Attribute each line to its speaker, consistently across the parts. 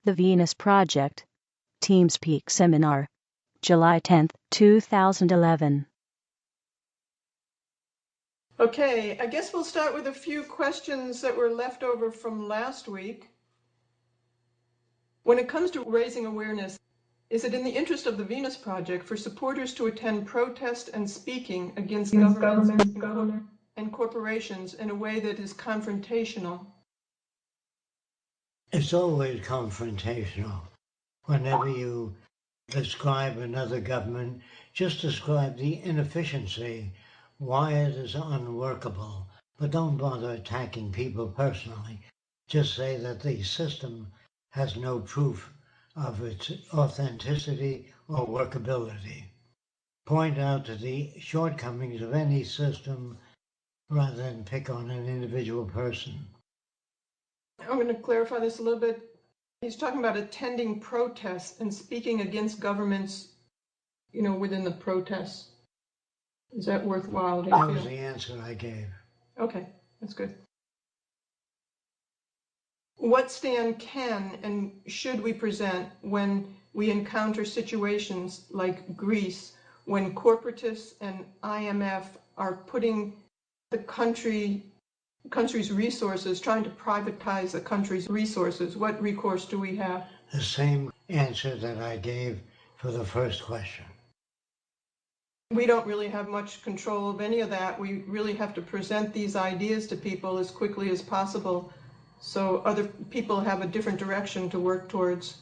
Speaker 1: The Venus Project, TeamSpeak Seminar, July 10, 2011.
Speaker 2: Okay, I guess we'll start with a few questions that were left over from last week. When it comes to raising awareness, is it in the interest of the Venus Project for supporters to attend protest and speaking against governments and corporations in a way that is confrontational?
Speaker 3: It's always confrontational. Whenever you describe another government, just describe the inefficiency, why it is unworkable, but don't bother attacking people personally. Just say that the system has no proof of its authenticity or workability. Point out to the shortcomings of any system rather than pick on an individual person.
Speaker 2: I'm going to clarify this a little bit. He's talking about attending protests and speaking against governments, within the protests. Is that worthwhile?
Speaker 3: That was the answer I gave.
Speaker 2: Okay, that's good. What stand can and should we present when we encounter situations like Greece, when corporatists and IMF are putting the country's resources, trying to privatize the country's resources? What recourse do we have?
Speaker 3: The same answer that I gave for the first question.
Speaker 2: We don't really have much control of any of that. We really have to present these ideas to people as quickly as possible so other people have a different direction to work towards.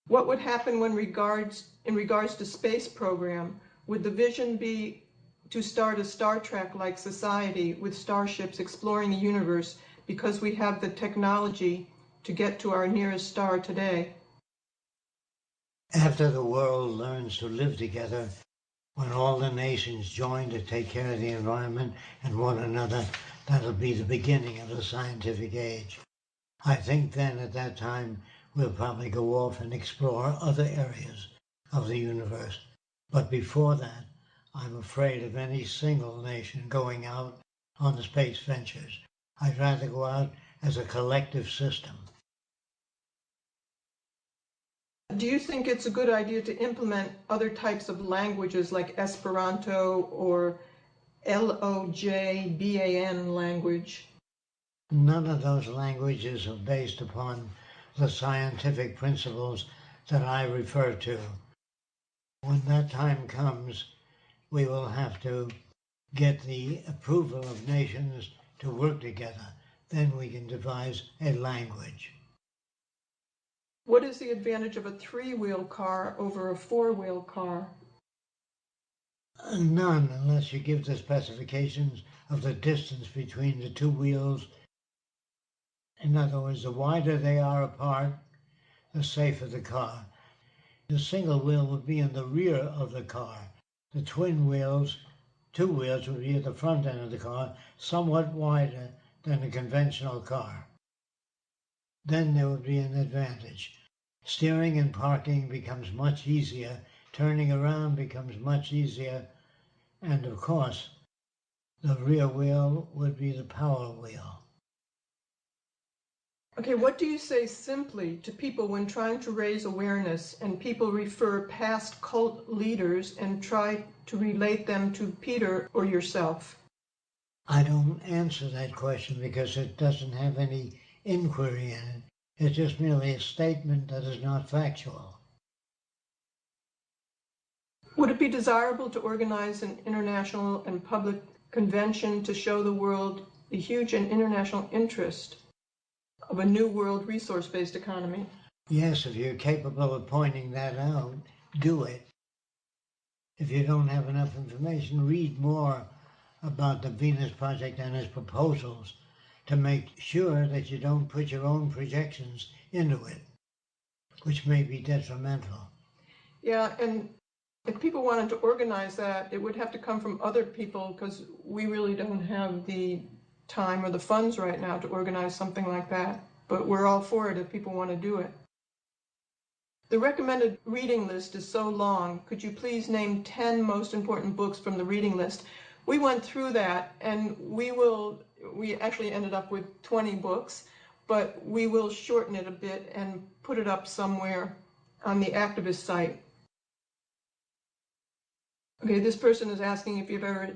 Speaker 2: What would happen in regards to space program? Would the vision be to start a Star Trek-like society with starships exploring the universe because we have the technology to get to our nearest star today?
Speaker 3: After the world learns to live together, when all the nations join to take care of the environment and one another, that'll be the beginning of the scientific age. I think then at that time we'll probably go off and explore other areas of the universe. But before that, I'm afraid of any single nation going out on the space ventures. I'd rather go out as a collective system.
Speaker 2: Do you think it's a good idea to implement other types of languages like Esperanto or LOJBAN language?
Speaker 3: None of those languages are based upon the scientific principles that I refer to. When that time comes, we will have to get the approval of nations to work together. Then we can devise a language.
Speaker 2: What is the advantage of a three-wheel car over a four-wheel car?
Speaker 3: None, unless you give the specifications of the distance between the two wheels. In other words, the wider they are apart, the safer the car. The single wheel would be in the rear of the car. The twin wheels, two wheels, would be at the front end of the car, somewhat wider than a conventional car. Then there would be an advantage. Steering and parking becomes much easier, turning around becomes much easier, and of course, the rear wheel would be the power wheel.
Speaker 2: Okay, what do you say simply to people when trying to raise awareness and people refer past cult leaders and try to relate them to Peter or yourself?
Speaker 3: I don't answer that question because it doesn't have any inquiry in it. It's just merely a statement that is not factual.
Speaker 2: Would it be desirable to organize an international and public convention to show the world the huge and international interest of a new world resource-based economy?
Speaker 3: Yes, if you're capable of pointing that out, do it. If you don't have enough information, read more about the Venus Project and its proposals to make sure that you don't put your own projections into it, which may be detrimental.
Speaker 2: Yeah, and if people wanted to organize that, it would have to come from other people because we really don't have the time or the funds right now to organize something like that. But we're all for it if people want to do it. The recommended reading list is so long. Could you please name 10 most important books from the reading list? We went through that and we actually ended up with 20 books, but we will shorten it a bit and put it up somewhere on the activist site. Okay, this person is asking if you've ever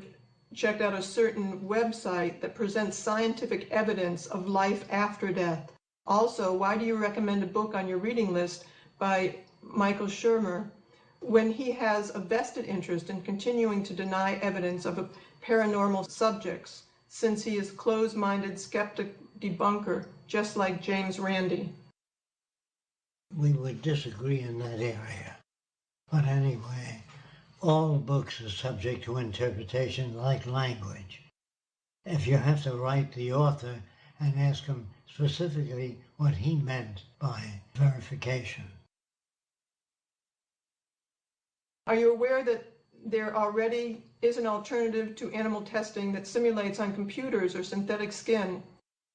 Speaker 2: checked out a certain website that presents scientific evidence of life after death. Also, why do you recommend a book on your reading list by Michael Shermer when he has a vested interest in continuing to deny evidence of paranormal subjects, since he is closed-minded skeptic debunker, just like James Randi?
Speaker 3: We would disagree in that area. But anyway, all books are subject to interpretation like language. If you have to write the author and ask him specifically what he meant by verification.
Speaker 2: Are you aware that there already is an alternative to animal testing that simulates on computers or synthetic skin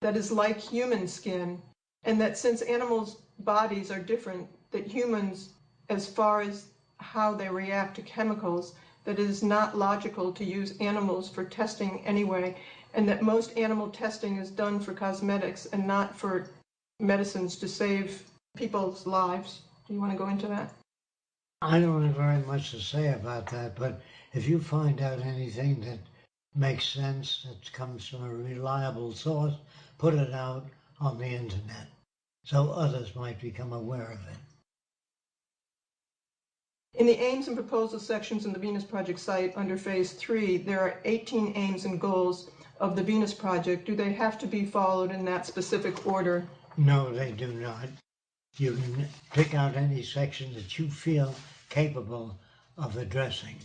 Speaker 2: that is like human skin, and that since animals' bodies are different, that humans, as far as how they react to chemicals, that it is not logical to use animals for testing anyway, and that most animal testing is done for cosmetics and not for medicines to save people's lives? Do you want to go into that?
Speaker 3: I don't have very much to say about that, but if you find out anything that makes sense, that comes from a reliable source, put it out on the internet so others might become aware of it.
Speaker 2: In the aims and proposal sections in the Venus Project site under Phase 3, there are 18 aims and goals of the Venus Project. Do they have to be followed in that specific order?
Speaker 3: No, they do not. You can pick out any section that you feel capable of addressing.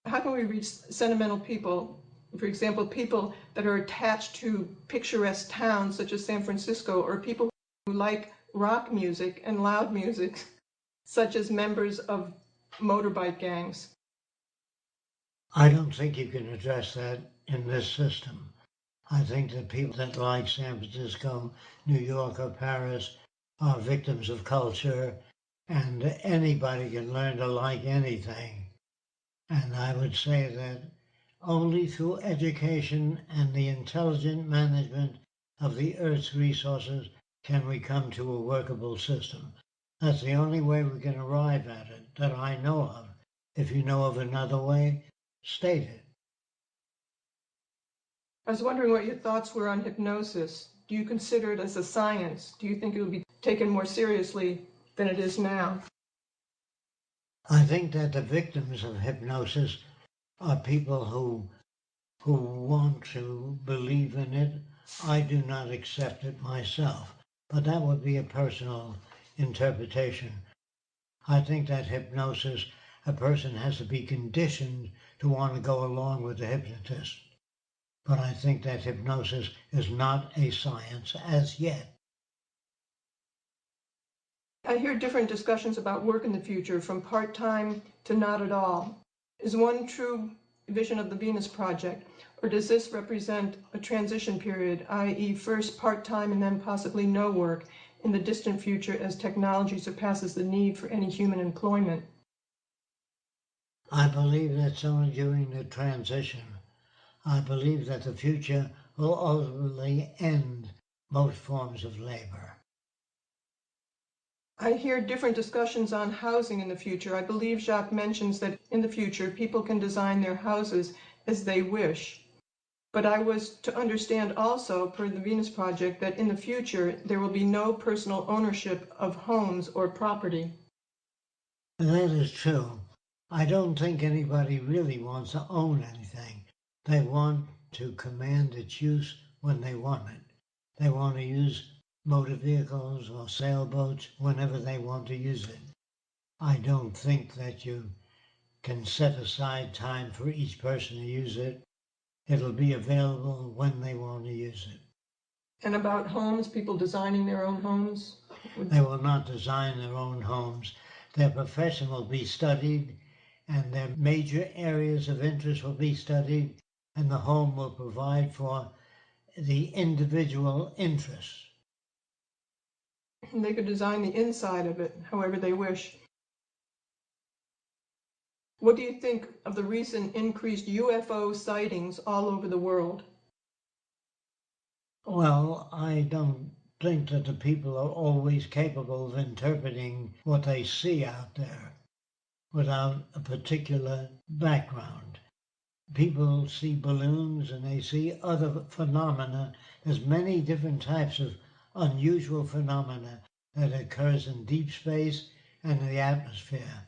Speaker 2: How can we reach sentimental people? For example, people that are attached to picturesque towns such as San Francisco, or people who like rock music and loud music, such as members of motorbike gangs.
Speaker 3: I don't think you can address that in this system. I think that people that like San Francisco, New York, or Paris are victims of culture, and anybody can learn to like anything. And I would say that only through education and the intelligent management of the Earth's resources can we come to a workable system. That's the only way we can arrive at it that I know of. If you know of another way, state it.
Speaker 2: I was wondering what your thoughts were on hypnosis. Do you consider it as a science? Do you think it would be taken more seriously than it is now?
Speaker 3: I think that the victims of hypnosis are people who want to believe in it. I do not accept it myself, but that would be a personal interpretation. I think that hypnosis, a person has to be conditioned to want to go along with the hypnotist. But I think that hypnosis is not a science as yet.
Speaker 2: I hear different discussions about work in the future, from part-time to not at all. Is one true vision of the Venus Project, or does this represent a transition period, i.e. first part-time and then possibly no work in the distant future as technology surpasses the need for any human employment?
Speaker 3: I believe that's only during the transition. I believe that the future will ultimately end most forms of labor.
Speaker 2: I hear different discussions on housing in the future. I believe Jacques mentions that in the future people can design their houses as they wish. But I was to understand also, per the Venus Project, that in the future there will be no personal ownership of homes or property.
Speaker 3: That is true. I don't think anybody really wants to own anything. They want to command its use when they want it. They want to use motor vehicles or sailboats whenever they want to use it. I don't think that you can set aside time for each person to use it. It'll be available when they want to use it.
Speaker 2: And about homes, people designing their own homes?
Speaker 3: They will not design their own homes. Their profession will be studied, and their major areas of interest will be studied, and the home will provide for the individual interests.
Speaker 2: They could design the inside of it however they wish. What do you think of the recent increased UFO sightings all over the world?
Speaker 3: Well, I don't think that the people are always capable of interpreting what they see out there without a particular background. People see balloons and they see other phenomena. There's many different types of unusual phenomena that occurs in deep space and in the atmosphere.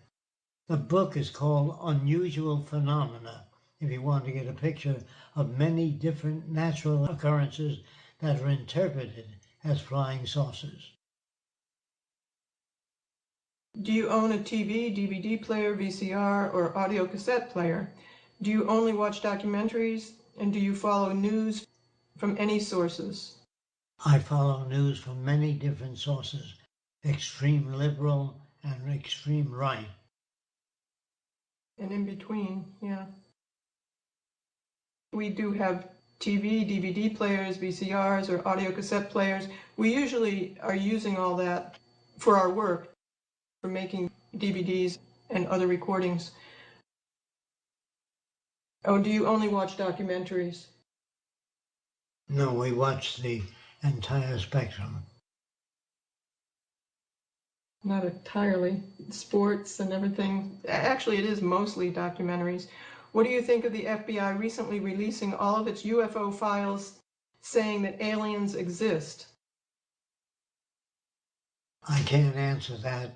Speaker 3: The book is called Unusual Phenomena, if you want to get a picture of many different natural occurrences that are interpreted as flying saucers.
Speaker 2: Do you own a TV, DVD player, VCR, or audio cassette player? Do you only watch documentaries? And do you follow news from any sources?
Speaker 3: I follow news from many different sources, extreme liberal and extreme right.
Speaker 2: And in between, yeah. We do have TV, DVD players, VCRs, or audio cassette players. We usually are using all that for our work, for making DVDs and other recordings. Oh, do you only watch documentaries?
Speaker 3: No, we watch the entire spectrum.
Speaker 2: Not entirely. Sports and everything. Actually, it is mostly documentaries. What do you think of the FBI recently releasing all of its UFO files saying that aliens exist?
Speaker 3: I can't answer that.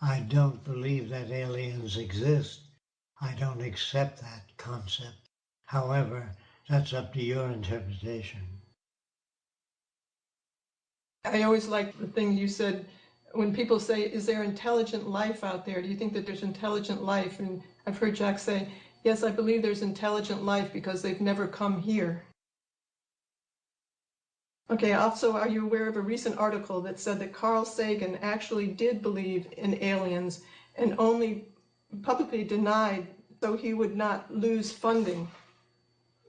Speaker 3: I don't believe that aliens exist. I don't accept that concept. However, that's up to your interpretation.
Speaker 2: I always like the thing you said when people say, is there intelligent life out there? Do you think that there's intelligent life? And I've heard Jack say, yes, I believe there's intelligent life because they've never come here. Okay, also, are you aware of a recent article that said that Carl Sagan actually did believe in aliens and only publicly denied so he would not lose funding?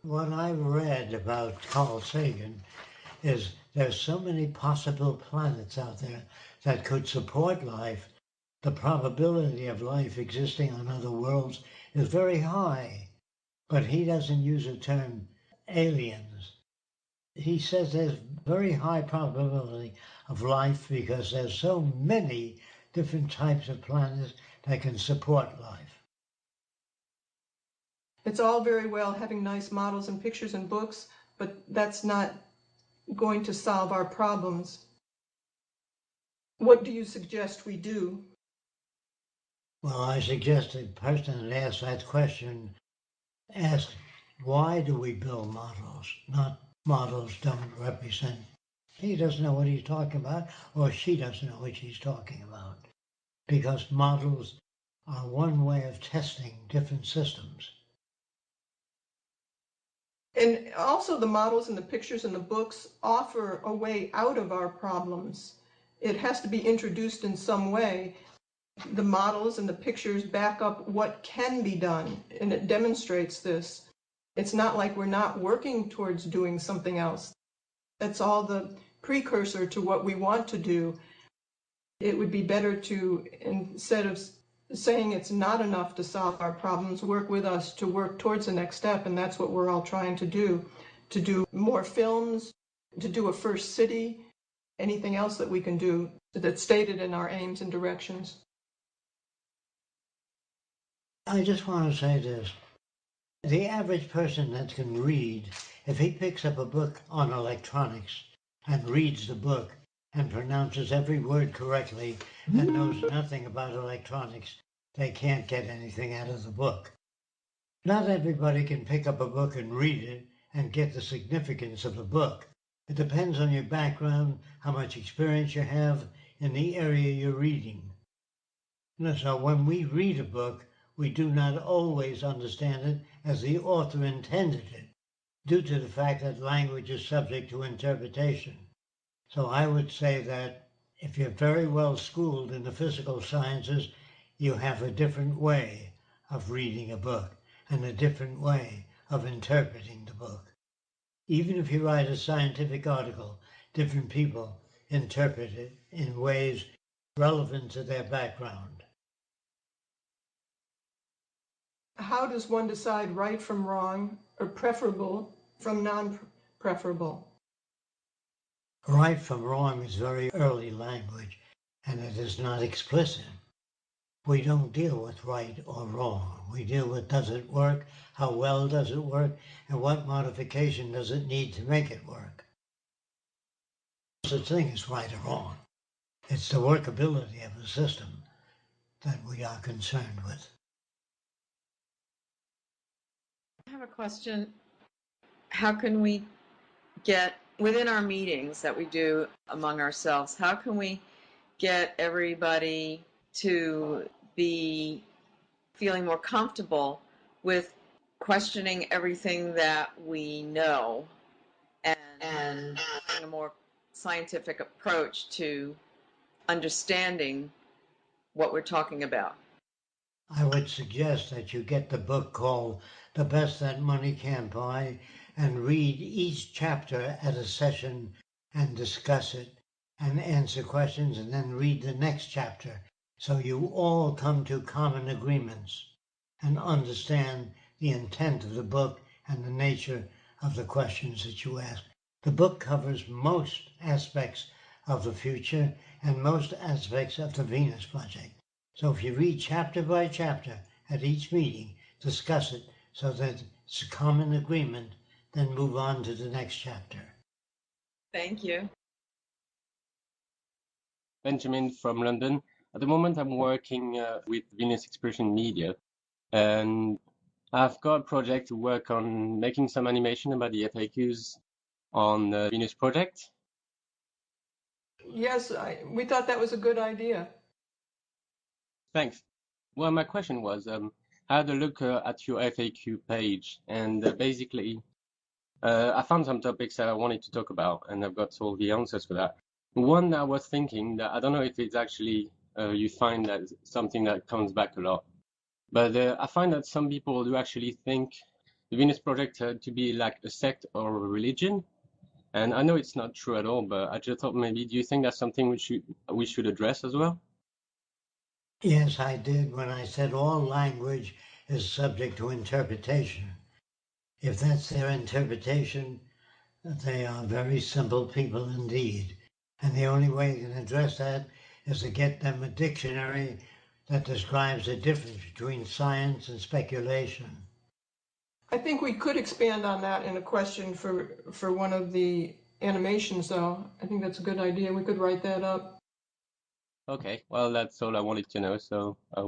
Speaker 3: What I read about Carl Sagan is there's so many possible planets out there that could support life. The probability of life existing on other worlds is very high, but he doesn't use the term aliens. He says there's very high probability of life because there's so many different types of planets that can support life.
Speaker 2: It's all very well having nice models and pictures and books, but that's not going to solve our problems. What do you suggest we do?
Speaker 3: Well, I suggest the person that asks that question ask, why do we build models? Not models don't represent. He doesn't know what he's talking about, or she doesn't know what she's talking about. Because models are one way of testing different systems.
Speaker 2: And also the models and the pictures and the books offer a way out of our problems. It has to be introduced in some way. The models and the pictures back up what can be done, and it demonstrates this. It's not like we're not working towards doing something else. That's all the precursor to what we want to do. It would be better to, instead of saying it's not enough to solve our problems, work with us to work towards the next step, and that's what we're all trying to do more films, to do a first city, anything else that we can do that's stated in our aims and directions.
Speaker 3: I just want to say this. The average person that can read, if he picks up a book on electronics and reads the book and pronounces every word correctly and knows nothing about electronics, they can't get anything out of the book. Not everybody can pick up a book and read it and get the significance of the book. It depends on your background, how much experience you have in the area you're reading. So when we read a book, we do not always understand it as the author intended it, due to the fact that language is subject to interpretation. So I would say that if you're very well schooled in the physical sciences, you have a different way of reading a book and a different way of interpreting the book. Even if you write a scientific article, different people interpret it in ways relevant to their background.
Speaker 2: How does one decide right from wrong or preferable from non-preferable?
Speaker 3: Right from wrong is very early language, and it is not explicit. We don't deal with right or wrong. We deal with does it work, how well does it work, and what modification does it need to make it work. No such thing as right or wrong. It's the workability of the system that we are concerned with.
Speaker 4: I have a question. How can we get, within our meetings that we do among ourselves, how can we get everybody to be feeling more comfortable with questioning everything that we know and having a more scientific approach to understanding what we're talking about?
Speaker 3: I would suggest that you get the book called The Best That Money Can't Buy and read each chapter at a session and discuss it and answer questions and then read the next chapter so you all come to common agreements and understand the intent of the book and the nature of the questions that you ask. The book covers most aspects of the future and most aspects of the Venus Project. So if you read chapter by chapter at each meeting, discuss it so that it's a common agreement, then move on to the next chapter.
Speaker 4: Thank you.
Speaker 5: Benjamin from London. At the moment, I'm working with Venus Expression Media, and I've got a project to work on making some animation about the FAQs on the Venus project.
Speaker 2: Yes, we thought that was a good idea.
Speaker 5: Thanks. Well, my question was, I had a look at your FAQ page, and basically, I found some topics that I wanted to talk about, and I've got all the answers for that. One I was thinking that I don't know if it's actually you find that something that comes back a lot, but I find that some people do actually think the Venus Project to be like a sect or a religion, and I know it's not true at all. But I just thought maybe, do you think that's something we should address as well?
Speaker 3: Yes, I did when I said all language is subject to interpretation. If that's their interpretation, they are very simple people indeed. And the only way you can address that is to get them a dictionary that describes the difference between science and speculation.
Speaker 2: I think we could expand on that in a question for one of the animations, though. I think that's a good idea. We could write that up.
Speaker 5: Okay, well, that's all I wanted to know. So I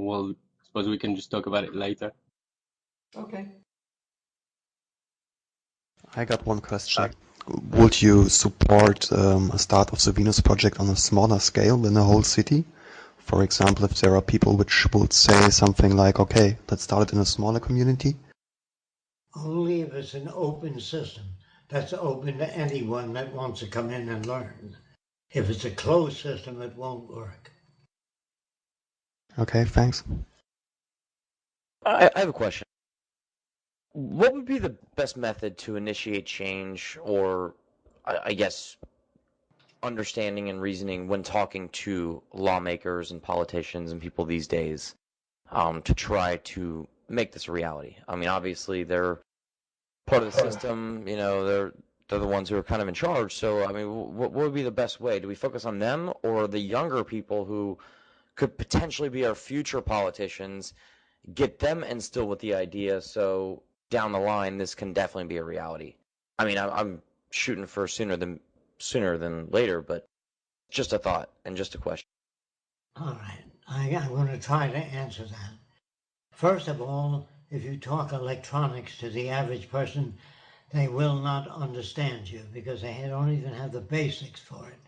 Speaker 5: suppose we can just talk about it later.
Speaker 2: Okay.
Speaker 6: I got one question. Would you support a start of the Venus project on a smaller scale than a whole city? For example, if there are people which would say something like, okay, let's start it in a smaller community?
Speaker 3: Only if it's an open system that's open to anyone that wants to come in and learn. If it's a closed system, it won't work.
Speaker 6: Okay, thanks.
Speaker 7: I have a question. What would be the best method to initiate change or, I guess, understanding and reasoning when talking to lawmakers and politicians and people these days to try to make this a reality? I mean, obviously, they're part of the system, you know, they're the ones who are kind of in charge. So, I mean, what would be the best way? Do we focus on them or the younger people who could potentially be our future politicians, get them instilled with the idea so down the line this can definitely be a reality? I mean, I'm shooting for sooner than later, but just a thought and just a question.
Speaker 3: All right, I'm going to try to answer that. First of all, if you talk electronics to the average person, they will not understand you because they don't even have the basics for it.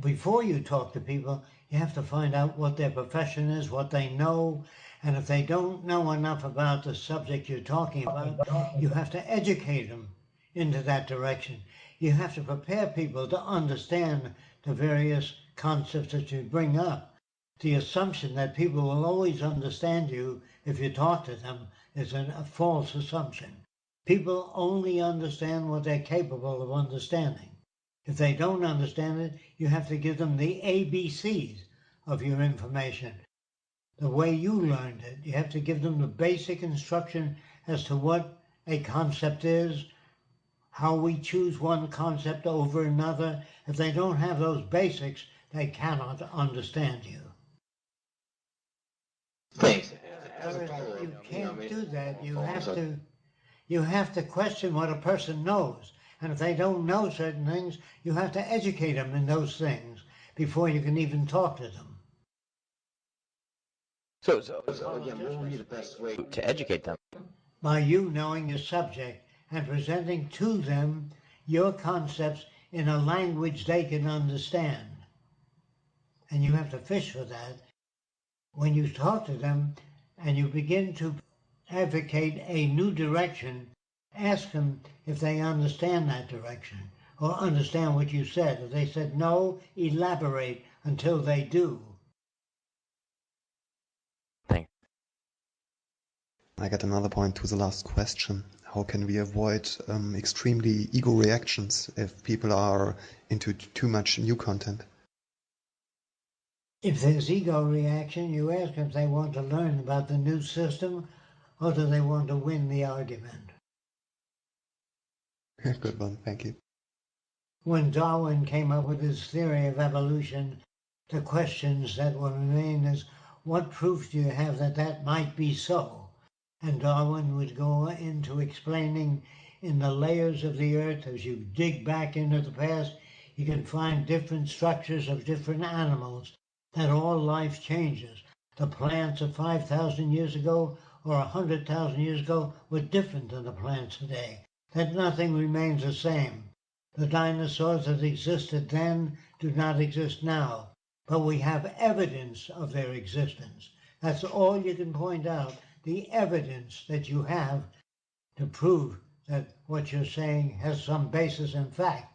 Speaker 3: Before you talk to people, you have to find out what their profession is, what they know, and if they don't know enough about the subject you're talking about, you have to educate them into that direction. You have to prepare people to understand the various concepts that you bring up. The assumption that people will always understand you if you talk to them is a false assumption. People only understand what they're capable of understanding. If they don't understand it, you have to give them the ABCs of your information. The way you learned it, you have to give them the basic instruction as to what a concept is, how we choose one concept over another. If they don't have those basics, they cannot understand you.
Speaker 8: Thanks.
Speaker 3: You can't do that. You have to question what a person knows. And if they don't know certain things, you have to educate them in those things before you can even talk to them.
Speaker 7: So again, what would be the best way to educate them?
Speaker 3: By you knowing your subject and presenting to them your concepts in a language they can understand. And you have to fish for that. When you talk to them and you begin to advocate a new direction, ask them if they understand that direction or understand what you said. If they said no, elaborate until they do.
Speaker 7: Thanks.
Speaker 6: I got another point to the last question. How can we avoid extremely ego reactions if people are into too much new content?
Speaker 3: If there's ego reaction, you ask if they want to learn about the new system or do they want to win the argument.
Speaker 6: Good one, thank you.
Speaker 3: When Darwin came up with his theory of evolution, the questions that were remain is, what proof do you have that that might be so? And Darwin would go into explaining in the layers of the earth, as you dig back into the past, you can find different structures of different animals, that all life changes. The plants of 5,000 years ago or 100,000 years ago were different than the plants today, that nothing remains the same. The dinosaurs that existed then do not exist now, but we have evidence of their existence. That's all you can point out, the evidence that you have to prove that what you're saying has some basis in fact.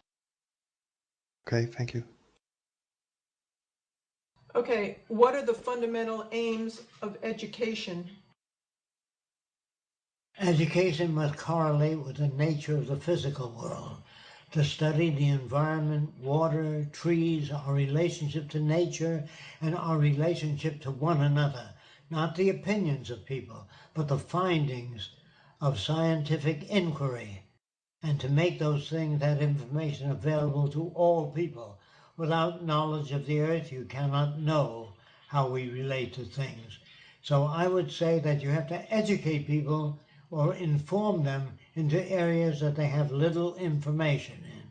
Speaker 6: Okay, thank you.
Speaker 2: Okay, what are the fundamental aims of education?
Speaker 3: Education must correlate with the nature of the physical world. To study the environment, water, trees, our relationship to nature, and our relationship to one another. Not the opinions of people, but the findings of scientific inquiry. And to make those things, that information available to all people. Without knowledge of the earth, you cannot know how we relate to things. So I would say that you have to educate people or inform them into areas that they have little information in.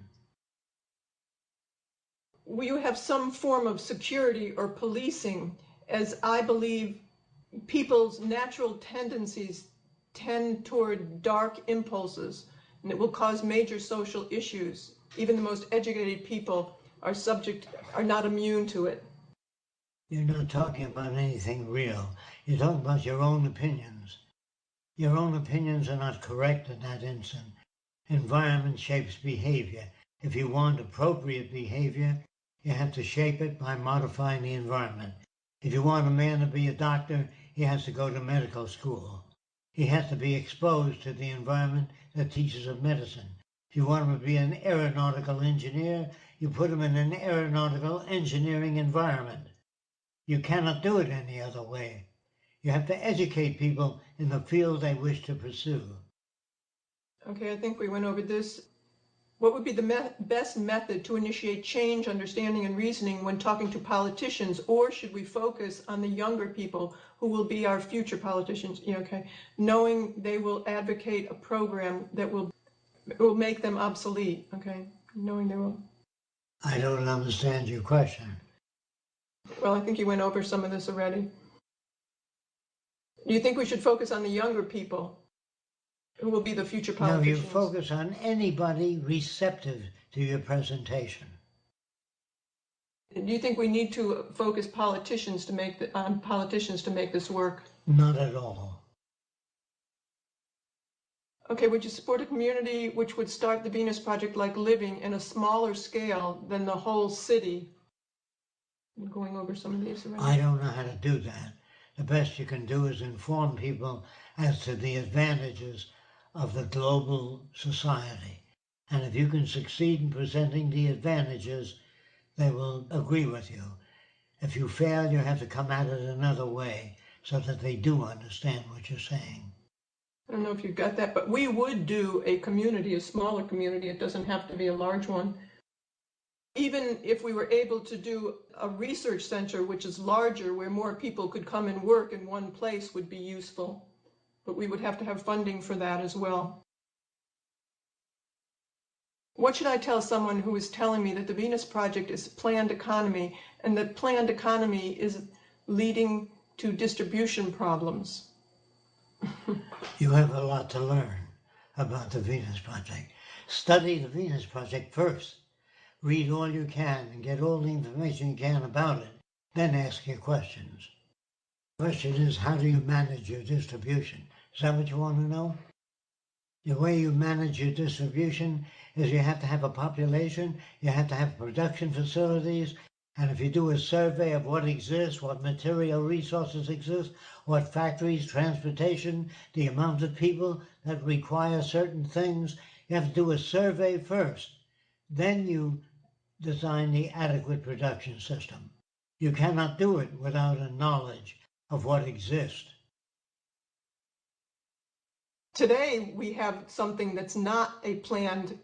Speaker 2: Will you have some form of security or policing, as I believe people's natural tendencies tend toward dark impulses, and it will cause major social issues. Even the most educated people are not immune to it.
Speaker 3: You're not talking about anything real. You're talking about your own opinions. Your own opinions are not correct in that instant. Environment shapes behavior. If you want appropriate behavior, you have to shape it by modifying the environment. If you want a man to be a doctor, he has to go to medical school. He has to be exposed to the environment that teaches him medicine. If you want him to be an aeronautical engineer, you put him in an aeronautical engineering environment. You cannot do it any other way. You have to educate people in the field they wish to pursue.
Speaker 2: Okay, I think we went over this. What would be the best method to initiate change, understanding, and reasoning when talking to politicians? Or should we focus on the younger people who will be our future politicians? Yeah, okay, knowing they will advocate a program that will make them obsolete. Okay, knowing they will.
Speaker 3: I don't understand your question.
Speaker 2: Well, I think you went over some of this already. Do you think we should focus on the younger people who will be the future
Speaker 3: No,
Speaker 2: politicians?
Speaker 3: you focus on anybody receptive to your presentation.
Speaker 2: Do you think we need to focus on politicians to make this work?
Speaker 3: Not at all.
Speaker 2: Okay, would you support a community which would start the Venus Project like living in a smaller scale than the whole city? I'm going over some of these already.
Speaker 3: I don't know how to do that. The best you can do is inform people as to the advantages of the global society. And if you can succeed in presenting the advantages, they will agree with you. If you fail, you have to come at it another way so that they do understand what you're saying.
Speaker 2: I don't know if you've got that, but we would do a community, a smaller community. It doesn't have to be a large one. Even if we were able to do a research center, which is larger, where more people could come and work in one place, would be useful. But we would have to have funding for that as well. What should I tell someone who is telling me that the Venus Project is planned economy and that planned economy is leading to distribution problems?
Speaker 3: You have a lot to learn about the Venus Project. Study the Venus Project first. Read all you can and get all the information you can about it. Then ask your questions. The question is, how do you manage your distribution? Is that what you want to know? The way you manage your distribution is you have to have a population, you have to have production facilities, and if you do a survey of what exists, what material resources exist, what factories, transportation, the amount of people that require certain things, you have to do a survey first. Then you design the adequate production system. You cannot do it without a knowledge of what exists.
Speaker 2: Today, we have something that's not a planned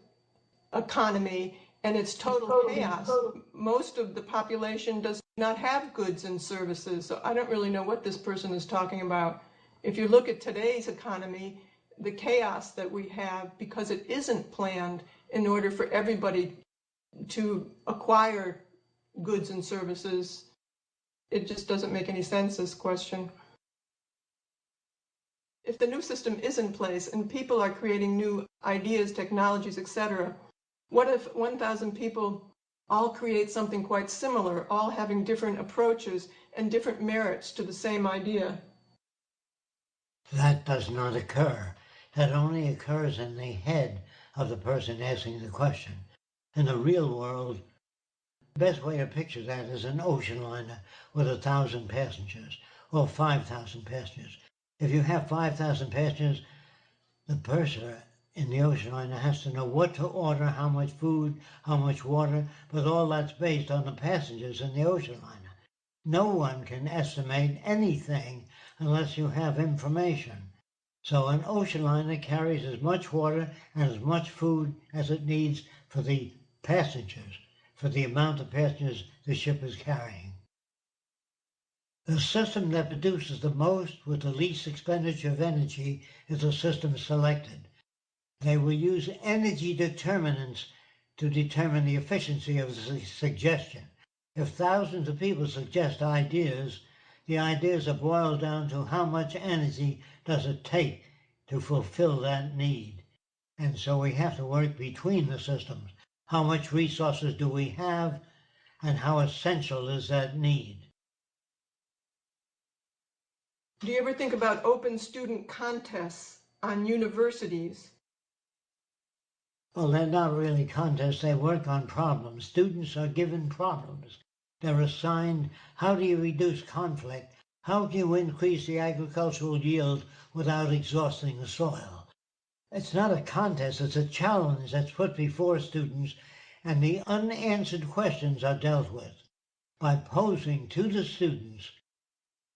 Speaker 2: economy, and it's total chaos. Most of the population does not have goods and services, so I don't really know what this person is talking about. If you look at today's economy, the chaos that we have, because it isn't planned in order for everybody to acquire goods and services, it just doesn't make any sense, this question. If the new system is in place and people are creating new ideas, technologies, etc., what if 1,000 people all create something quite similar, all having different approaches and different merits to the same idea?
Speaker 3: That does not occur. That only occurs in the head of the person asking the question. In the real world, the best way to picture that is an ocean liner with 1,000 passengers or 5,000 passengers. If you have 5,000 passengers, the purser in the ocean liner has to know what to order, how much food, how much water, but all that's based on the passengers in the ocean liner. No one can estimate anything unless you have information. So an ocean liner carries as much water and as much food as it needs for the passengers, for the amount of passengers the ship is carrying. The system that produces the most with the least expenditure of energy is the system selected. They will use energy determinants to determine the efficiency of the suggestion. If thousands of people suggest ideas, the ideas are boiled down to how much energy does it take to fulfill that need. And so we have to work between the systems. How much resources do we have, and how essential is that need?
Speaker 2: Do you ever think about open student contests on universities?
Speaker 3: Well, they're not really contests, they work on problems. Students are given problems. They're assigned, how do you reduce conflict? How do you increase the agricultural yield without exhausting the soil? It's not a contest, it's a challenge that's put before students, and the unanswered questions are dealt with by posing to the students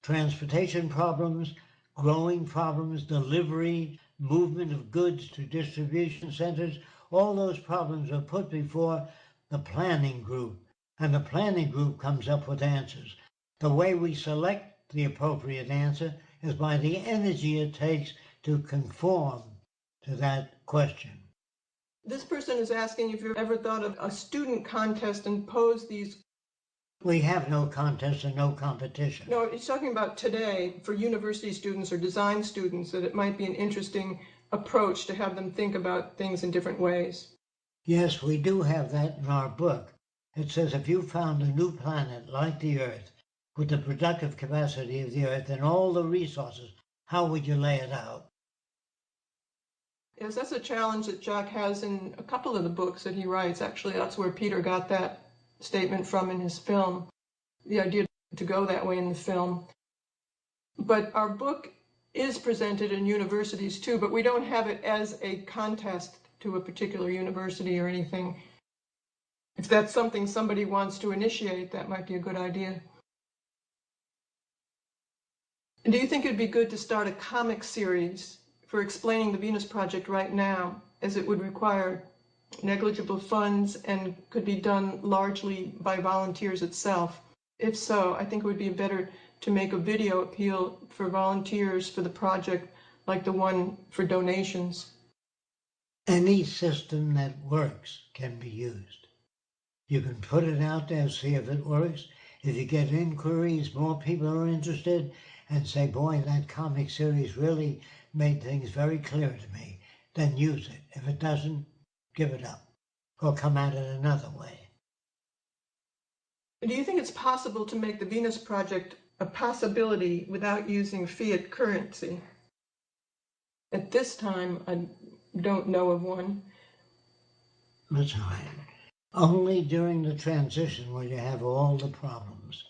Speaker 3: transportation problems, growing problems, delivery, movement of goods to distribution centers. All those problems are put before the planning group, and the planning group comes up with answers. The way we select the appropriate answer is by the energy it takes to conform to that question.
Speaker 2: This person is asking if you've ever thought of a student contest and posed these.
Speaker 3: We have no contest and no competition.
Speaker 2: No, he's talking about today for university students or design students, that it might be an interesting approach to have them think about things in different ways.
Speaker 3: Yes, we do have that in our book. It says if you found a new planet like the Earth with the productive capacity of the Earth and all the resources, how would you lay it out?
Speaker 2: Yes, that's a challenge that Jacques has in a couple of the books that he writes. Actually, that's where Peter got that statement from in his film, the idea to go that way in the film. But our book is presented in universities too, but we don't have it as a contest to a particular university or anything. If that's something somebody wants to initiate, that might be a good idea. And do you think it'd be good to start a comic series for explaining the Venus Project right now, as it would require negligible funds and could be done largely by volunteers itself. If so, I think it would be better to make a video appeal for volunteers for the project like the one for donations.
Speaker 3: Any system that works can be used. You can put it out there, see if it works. If you get inquiries, more people are interested, and say, boy, that comic series really made things very clear to me, then use it. If it doesn't, give it up, or come at it another way.
Speaker 2: Do you think it's possible to make the Venus Project a possibility without using fiat currency? At this time, I don't know of one.
Speaker 3: That's right. Only during the transition will you have all the problems.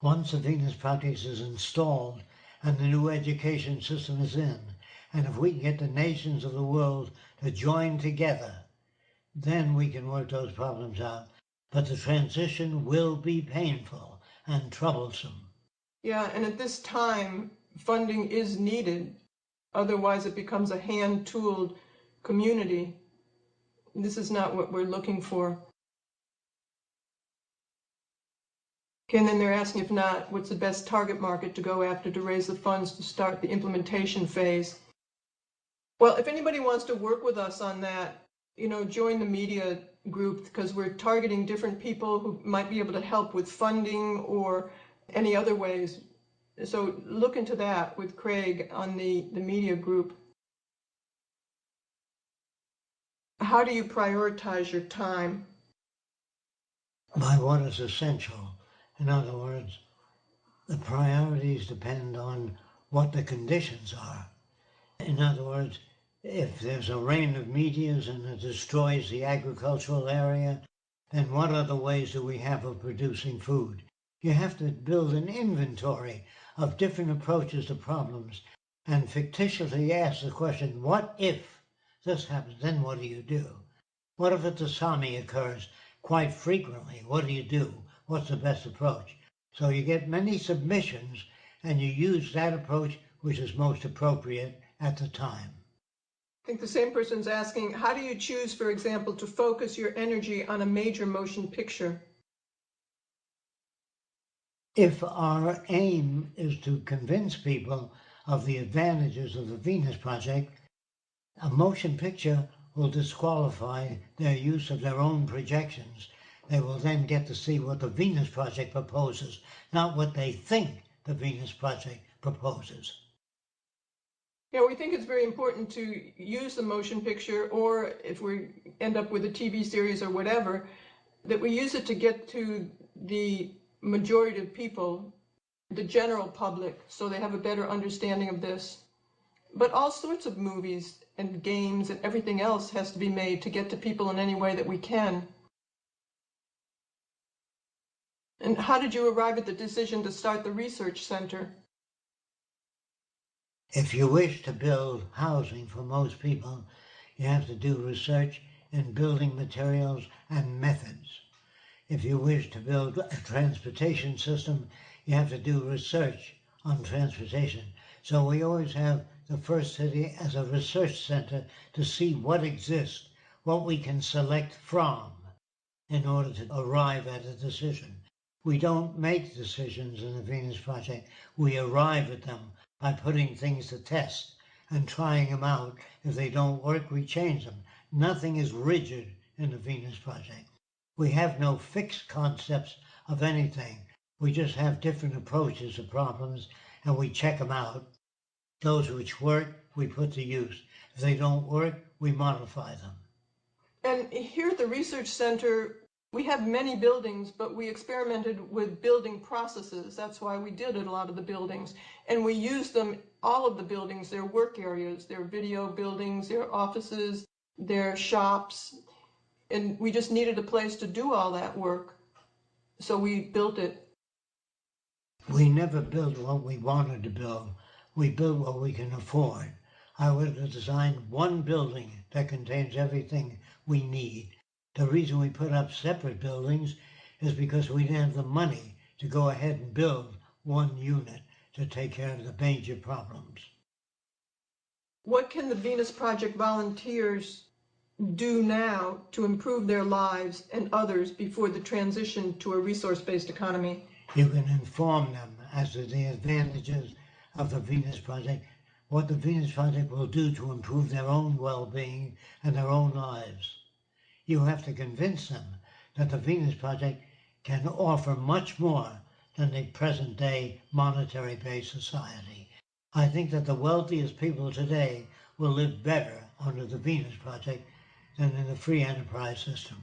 Speaker 3: Once the Venus Project is installed and the new education system is in, and if we can get the nations of the world to join together, then we can work those problems out. But the transition will be painful and troublesome.
Speaker 2: Yeah, and at this time, funding is needed. Otherwise, it becomes a hand-tooled community. This is not what we're looking for. And then they're asking, if not, what's the best target market to go after to raise the funds to start the implementation phase? Well, if anybody wants to work with us on that, join the media group, because we're targeting different people who might be able to help with funding or any other ways. So look into that with Craig on the media group. How do you prioritize your time?
Speaker 3: By what is essential. In other words, the priorities depend on what the conditions are. In other words, if there's a rain of meteors and it destroys the agricultural area, then what other ways do we have of producing food? You have to build an inventory of different approaches to problems and fictitiously ask the question, what if this happens? Then what do you do? What if a tsunami occurs quite frequently? What do you do? What's the best approach? So you get many submissions and you use that approach which is most appropriate at the time.
Speaker 2: I think the same person's asking, how do you choose, for example, to focus your energy on a major motion picture?
Speaker 3: If our aim is to convince people of the advantages of the Venus Project, a motion picture will disqualify their use of their own projections. They will then get to see what the Venus Project proposes, not what they think the Venus Project proposes.
Speaker 2: Yeah, we think it's very important to use the motion picture, or if we end up with a TV series or whatever, that we use it to get to the majority of people, the general public, so they have a better understanding of this. But all sorts of movies and games and everything else has to be made to get to people in any way that we can. And how did you arrive at the decision to start the research center?
Speaker 3: If you wish to build housing for most people, you have to do research in building materials and methods. If you wish to build a transportation system, you have to do research on transportation. So we always have the first city as a research center to see what exists, what we can select from in order to arrive at a decision. We don't make decisions in the Venus Project. We arrive at them by putting things to test and trying them out. If they don't work, we change them. Nothing is rigid in the Venus Project. We have no fixed concepts of anything. We just have different approaches to problems and we check them out. Those which work, we put to use. If they don't work, we modify them.
Speaker 2: And here at the Research Center, we have many buildings, but we experimented with building processes. That's why we did a lot of the buildings. And we used them, all of the buildings, their work areas, their video buildings, their offices, their shops. And we just needed a place to do all that work. So we built it.
Speaker 3: We never built what we wanted to build. We built what we can afford. I would have designed one building that contains everything we need. The reason we put up separate buildings is because we didn't have the money to go ahead and build one unit to take care of the major problems.
Speaker 2: What can the Venus Project volunteers do now to improve their lives and others before the transition to a resource-based economy?
Speaker 3: You can inform them as to the advantages of the Venus Project, what the Venus Project will do to improve their own well-being and their own lives. You have to convince them that the Venus Project can offer much more than the present-day monetary-based society. I think that the wealthiest people today will live better under the Venus Project than in the free enterprise system.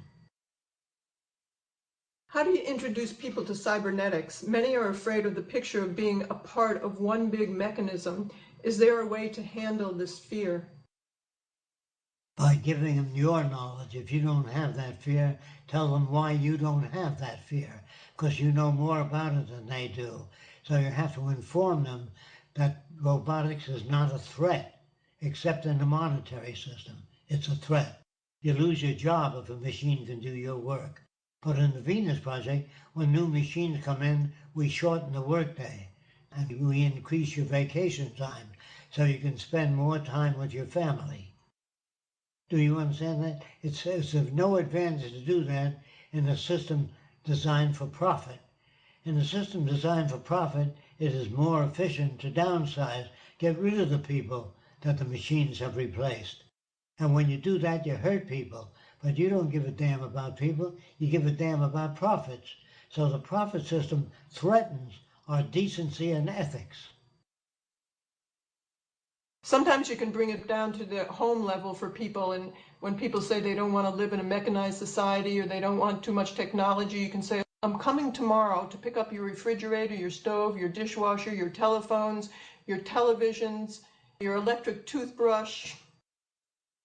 Speaker 2: How do you introduce people to cybernetics? Many are afraid of the picture of being a part of one big mechanism. Is there a way to handle this fear?
Speaker 3: By giving them your knowledge. If you don't have that fear, tell them why you don't have that fear, because you know more about it than they do. So you have to inform them that robotics is not a threat, except in the monetary system. It's a threat. You lose your job if a machine can do your work. But in the Venus Project, when new machines come in, we shorten the workday and we increase your vacation time so you can spend more time with your family. Do you understand that? It's of no advantage to do that in a system designed for profit. In a system designed for profit, it is more efficient to downsize, get rid of the people that the machines have replaced. And when you do that, you hurt people. But you don't give a damn about people, you give a damn about profits. So the profit system threatens our decency and ethics.
Speaker 2: Sometimes you can bring it down to the home level for people, and when people say they don't want to live in a mechanized society or they don't want too much technology, you can say, I'm coming tomorrow to pick up your refrigerator, your stove, your dishwasher, your telephones, your televisions, your electric toothbrush.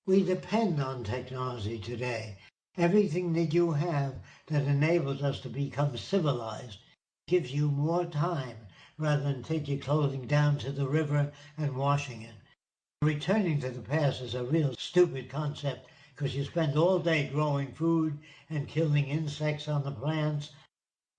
Speaker 3: We depend on technology today. Everything that you have that enables us to become civilized gives you more time rather than take your clothing down to the river and washing it. Returning to the past is a real stupid concept because you spend all day growing food and killing insects on the plants.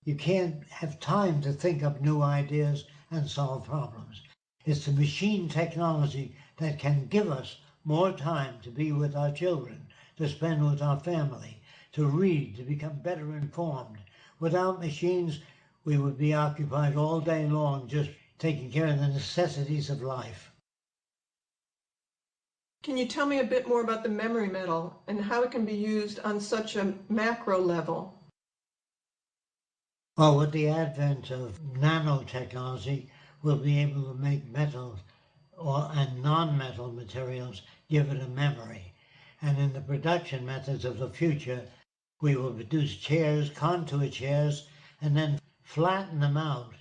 Speaker 3: You can't have time to think up new ideas and solve problems. It's the machine technology that can give us more time to be with our children, to spend with our family, to read, to become better informed. Without machines, we would be occupied all day long just taking care of the necessities of life.
Speaker 2: Can you tell me a bit more about the memory metal and how it can be used on such a macro level?
Speaker 3: Well, with the advent of nanotechnology, we'll be able to make metals and non-metal materials give it a memory. And in the production methods of the future, we will produce chairs, contour chairs, and then flatten them out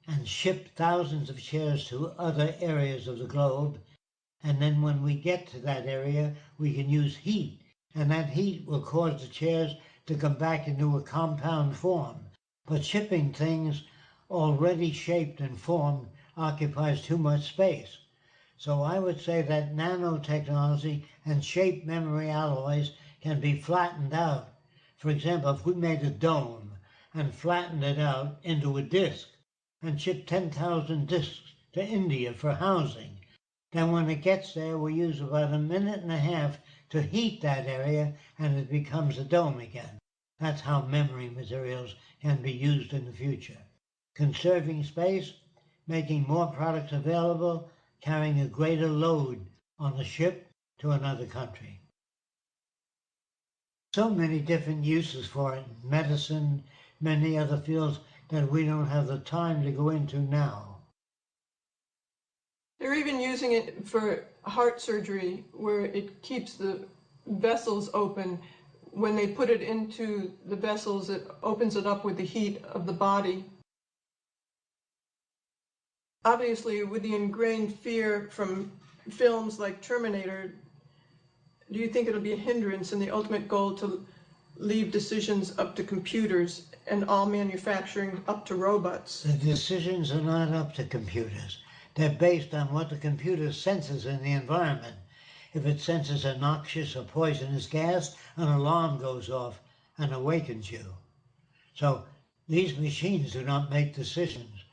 Speaker 3: and ship thousands of chairs to other areas of the globe. And then when we get to that area, we can use heat, and that heat will cause the chairs to come back into a compound form. But shipping things already shaped and formed occupies too much space. So I would say that nanotechnology and shape memory alloys can be flattened out. For example, if we made a dome and flattened it out into a disk and shipped 10,000 disks to India for housing, then when it gets there, we use about a minute and a half to heat that area and it becomes a dome again. That's how memory materials can be used in the future. Conserving space, making more products available, carrying a greater load on the ship to another country. So many different uses for it, medicine, many other fields that we don't have the time to go into now.
Speaker 2: They're even using it for heart surgery where it keeps the vessels open. When they put it into the vessels, it opens it up with the heat of the body. Obviously, with the ingrained fear from films like Terminator, do you think it'll be a hindrance in the ultimate goal to leave decisions up to computers and all manufacturing up to robots?
Speaker 3: The decisions are not up to computers. They're based on what the computer senses in the environment. If it senses a noxious or poisonous gas, an alarm goes off and awakens you. So these machines do not make decisions.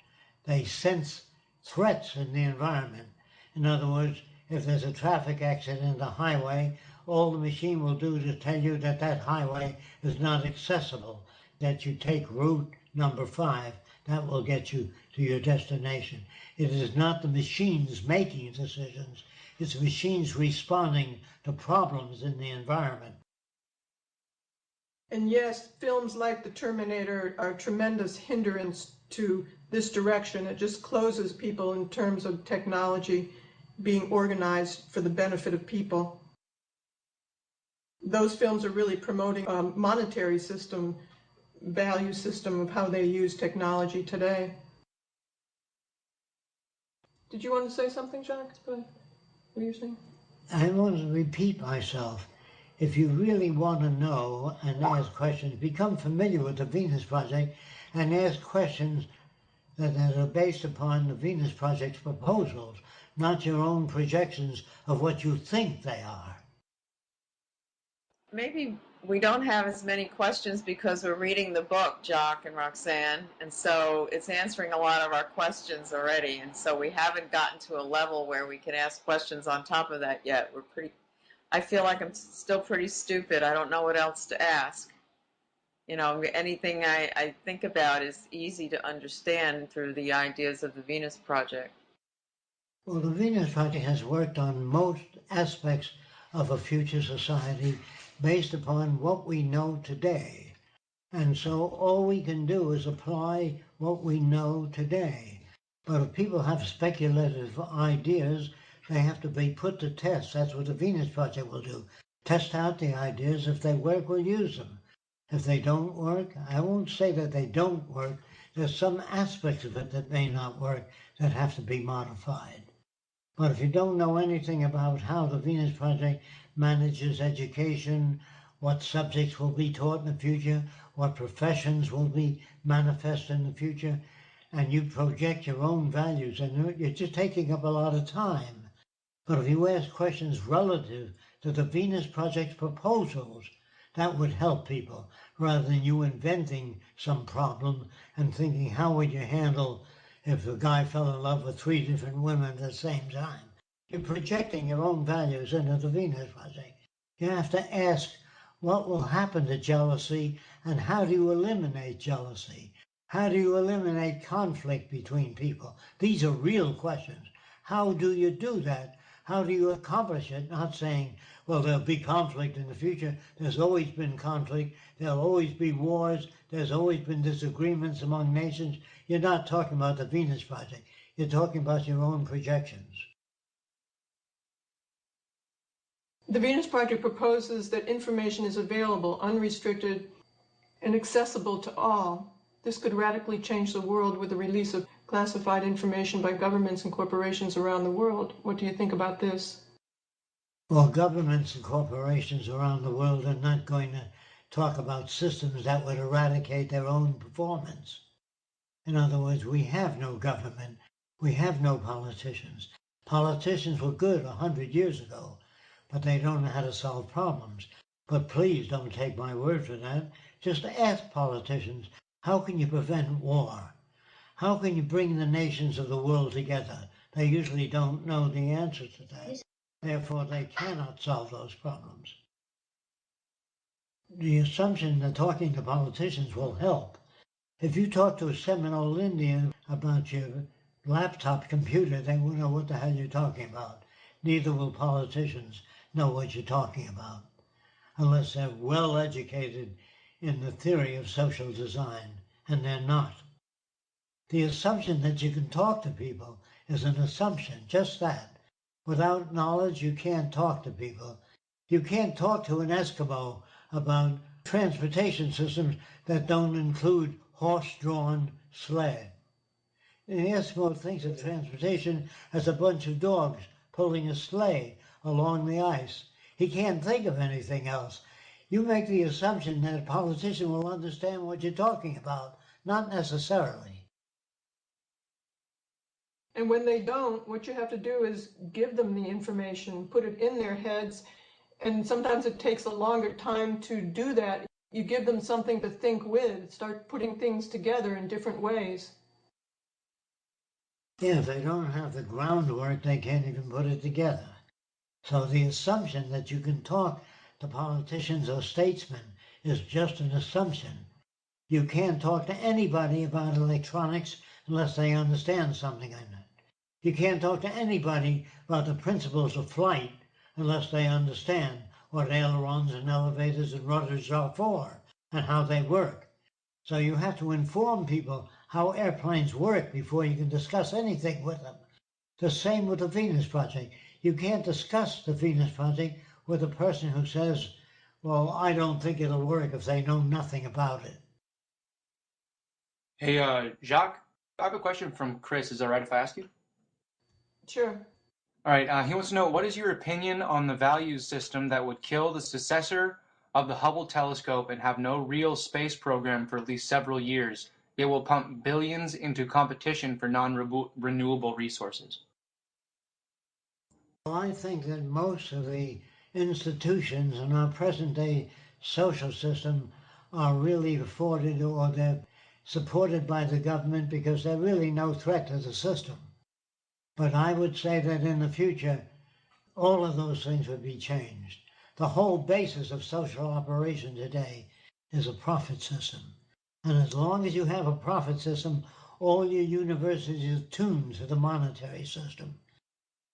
Speaker 3: They sense threats in the environment. In other words, if there's a traffic accident on the highway, all the machine will do to tell you that that highway is not accessible, that you take route number 5. That will get you to your destination. It is not the machines making decisions, it's machines responding to problems in the environment.
Speaker 2: And yes, films like The Terminator are a tremendous hindrance to this direction. It just closes people in terms of technology being organized for the benefit of people. Those films are really promoting a monetary system, value system of how they use technology today. Did you want to say something, Jacques? What were you saying?
Speaker 3: I want to repeat myself. If you really want to know and ask questions, become familiar with the Venus Project and ask questions that are based upon the Venus Project's proposals, not your own projections of what you think they are.
Speaker 4: Maybe we don't have as many questions because we're reading the book, Jock and Roxanne, and so it's answering a lot of our questions already, and so we haven't gotten to a level where we can ask questions on top of that yet. I feel like I'm still pretty stupid. I don't know what else to ask. You know, anything I think about is easy to understand through the ideas of the Venus Project.
Speaker 3: Well, the Venus Project has worked on most aspects of a future society based upon what we know today. And so all we can do is apply what we know today. But if people have speculative ideas, they have to be put to test. That's what the Venus Project will do. Test out the ideas. If they work, we'll use them. If they don't work, I won't say that they don't work. There's some aspects of it that may not work that have to be modified. But if you don't know anything about how the Venus Project manages education, what subjects will be taught in the future, what professions will be manifest in the future, and you project your own values, and you're just taking up a lot of time. But if you ask questions relative to the Venus Project's proposals, that would help people, rather than you inventing some problem and thinking, how would you handle if a guy fell in love with 3 different women at the same time? You're projecting your own values into the Venus Project. You have to ask, what will happen to jealousy, and how do you eliminate jealousy? How do you eliminate conflict between people? These are real questions. How do you do that? How do you accomplish it? Not saying, well, there'll be conflict in the future. There's always been conflict. There'll always be wars. There's always been disagreements among nations. You're not talking about the Venus Project. You're talking about your own projections.
Speaker 2: The Venus Project proposes that information is available, unrestricted, and accessible to all. This could radically change the world with the release of classified information by governments and corporations around the world. What do you think about this?
Speaker 3: Well, governments and corporations around the world are not going to talk about systems that would eradicate their own performance. In other words, we have no government. We have no politicians. Politicians were good 100 years ago, but they don't know how to solve problems. But please don't take my word for that. Just ask politicians, how can you prevent war? How can you bring the nations of the world together? They usually don't know the answer to that. Therefore, they cannot solve those problems. The assumption that talking to politicians will help. If you talk to a Seminole Indian about your laptop computer, they won't know what the hell you're talking about. Neither will politicians know what you're talking about, unless they're well educated in the theory of social design, and they're not. The assumption that you can talk to people is an assumption, just that. Without knowledge, you can't talk to people. You can't talk to an Eskimo about transportation systems that don't include horse-drawn sled. The Eskimo thinks of transportation as a bunch of dogs pulling a sleigh along the ice. He can't think of anything else. You make the assumption that a politician will understand what you're talking about. Not necessarily.
Speaker 2: And when they don't, what you have to do is give them the information, put it in their heads, and sometimes it takes a longer time to do that. You give them something to think with, start putting things together in different ways.
Speaker 3: Yeah, if they don't have the groundwork, they can't even put it together. So the assumption that you can talk to politicians or statesmen is just an assumption. You can't talk to anybody about electronics unless they understand something in it. You can't talk to anybody about the principles of flight unless they understand what ailerons and elevators and rudders are for and how they work. So you have to inform people how airplanes work before you can discuss anything with them. The same with the Venus Project. You can't discuss the Venus Project with a person who says, well, I don't think it'll work if they know nothing about it.
Speaker 8: Hey, Jacques, I have a question from Chris. Is that right if I ask you?
Speaker 2: Sure.
Speaker 8: All right. He wants to know, what is your opinion on the values system that would kill the successor of the Hubble telescope and have no real space program for at least several years? It will pump billions into competition for non-renewable resources.
Speaker 3: Well, I think that most of the institutions in our present day social system are really afforded or they're supported by the government because they're really no threat to the system. But I would say that in the future, all of those things would be changed. The whole basis of social operation today is a profit system. And as long as you have a profit system, all your universities are tuned to the monetary system.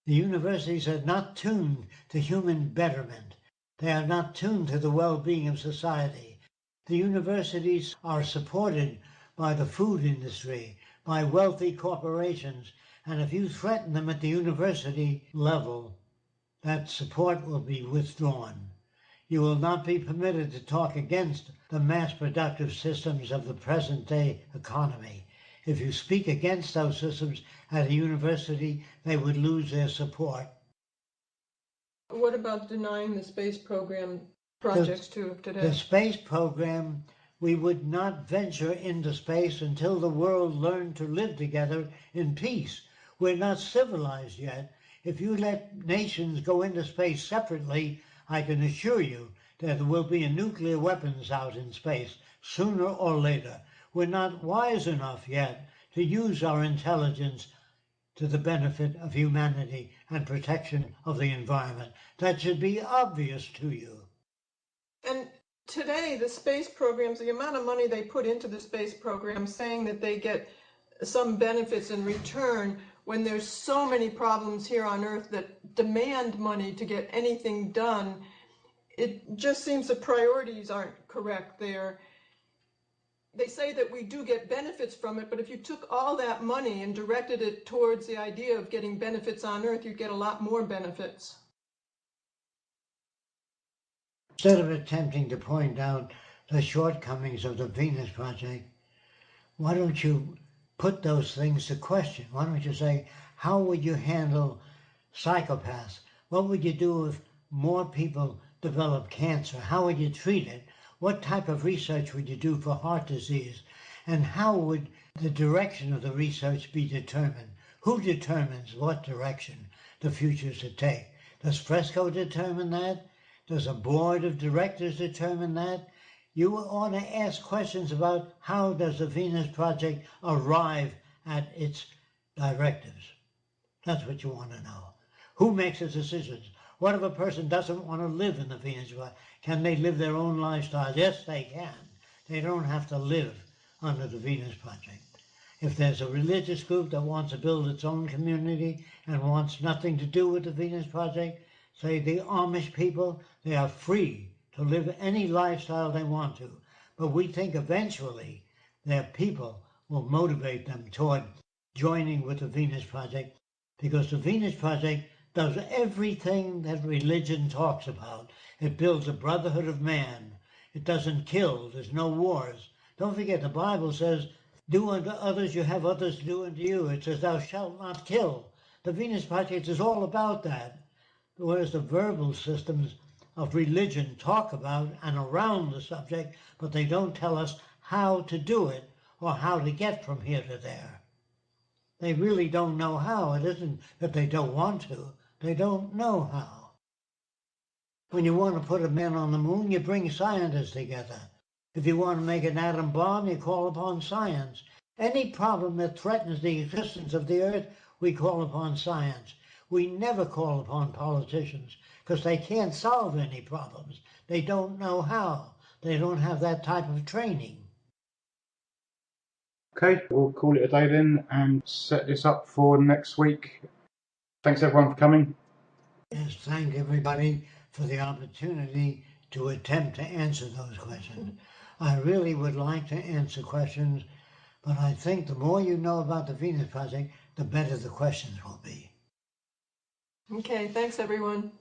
Speaker 3: The universities are not tuned to human betterment. They are not tuned to the well-being of society. The universities are supported by the food industry, by wealthy corporations, and if you threaten them at the university level, that support will be withdrawn. You will not be permitted to talk against the mass productive systems of the present day economy. If you speak against those systems at a university, they would lose their support.
Speaker 2: What about denying the space program projects too today?
Speaker 3: The space program, we would not venture into space until the world learned to live together in peace. We're not civilized yet. If you let nations go into space separately, I can assure you that there will be nuclear weapons out in space sooner or later. We're not wise enough yet to use our intelligence to the benefit of humanity and protection of the environment. That should be obvious to you.
Speaker 2: And today, the space programs, the amount of money they put into the space program, saying that they get some benefits in return, when there's so many problems here on Earth that demand money to get anything done, it just seems the priorities aren't correct there. They say that we do get benefits from it, but if you took all that money and directed it towards the idea of getting benefits on Earth, you'd get a lot more benefits.
Speaker 3: Instead of attempting to point out the shortcomings of the Venus Project, why don't you put those things to question? Why don't you say, how would you handle psychopaths? What would you do if more people develop cancer? How would you treat it? What type of research would you do for heart disease? And how would the direction of the research be determined? Who determines what direction the future should take? Does Fresco determine that? Does a board of directors determine that? You ought to ask questions about how does the Venus Project arrive at its directives. That's what you want to know. Who makes the decisions? What if a person doesn't want to live in the Venus Project? Can they live their own lifestyle? Yes, they can. They don't have to live under the Venus Project. If there's a religious group that wants to build its own community and wants nothing to do with the Venus Project, say the Amish people, they are free to live any lifestyle they want to. But we think eventually their people will motivate them toward joining with the Venus Project, because the Venus Project does everything that religion talks about. It builds a brotherhood of man. It doesn't kill. There's no wars. Don't forget, the Bible says, do unto others you have others do unto you. It says, thou shalt not kill. The Venus Project is all about that. Whereas the verbal systems of religion talk about and around the subject, but they don't tell us how to do it or how to get from here to there. They really don't know how. It isn't that they don't want to. They don't know how. When you want to put a man on the moon, you bring scientists together. If you want to make an atom bomb, you call upon science. Any problem that threatens the existence of the Earth, we call upon science. We never call upon politicians because they can't solve any problems. They don't know how. They don't have that type of training.
Speaker 9: Okay, we'll call it a day then and set this up for next week. Thanks everyone for coming.
Speaker 3: Yes, thank everybody for the opportunity to attempt to answer those questions. I really would like to answer questions, but I think the more you know about the Venus Project, the better the questions will be.
Speaker 2: Okay, thanks everyone.